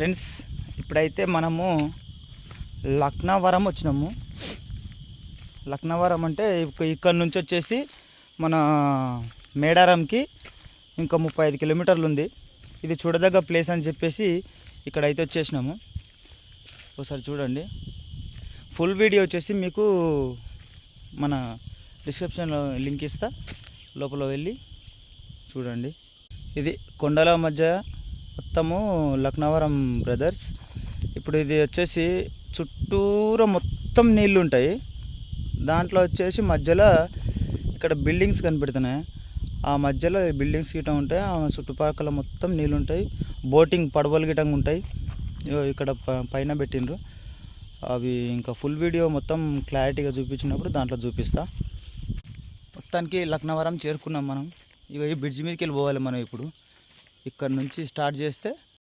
Friends, ఇప్పుడైతే మనము లక్నవరం వచ్చినాము. లక్నవరం అంటే ఇక్కడ నుంచి వచ్చేసి మన మేడారంకి ఇంకా 35 కిలోమీటర్లు ఉంది. ఇది చూడదగ్గ ప్లేస్ అని చెప్పేసి ఇక్కడైతే వచ్చేసినాము. ఒకసారి చూడండి. ఫుల్ వీడియో వచ్చేసి మీకు మన డిస్క్రిప్షన్లో లింక్ ఇస్తా, లోపల వెళ్ళి చూడండి. ఇది కొండల మధ్య మొత్తము లక్నవరం బ్రదర్స్. ఇప్పుడు ఇది వచ్చేసి చుట్టూరా మొత్తం నీళ్ళు ఉంటాయి. దాంట్లో వచ్చేసి మధ్యలో ఇక్కడ బిల్డింగ్స్ కనిపెడుతున్నాయి. ఆ మధ్యలో బిల్డింగ్స్ గిట్ట ఉంటాయి. ఆ చుట్టుపక్కల మొత్తం నీళ్ళు ఉంటాయి. బోటింగ్ పడవలు గిట్టంగా ఉంటాయి. ఇక్కడ పైన పెట్టిండ్రు అవి. ఇంకా ఫుల్ వీడియో మొత్తం క్లారిటీగా చూపించినప్పుడు దాంట్లో చూపిస్తా. మొత్తానికి లక్నవరం చేరుకున్నాం మనం. ఇక ఈ బ్రిడ్జ్ మీదకి వెళ్ళి పోవాలి మనం. ఇప్పుడు ఇక్కడ నుంచి స్టార్ట్ చేస్తే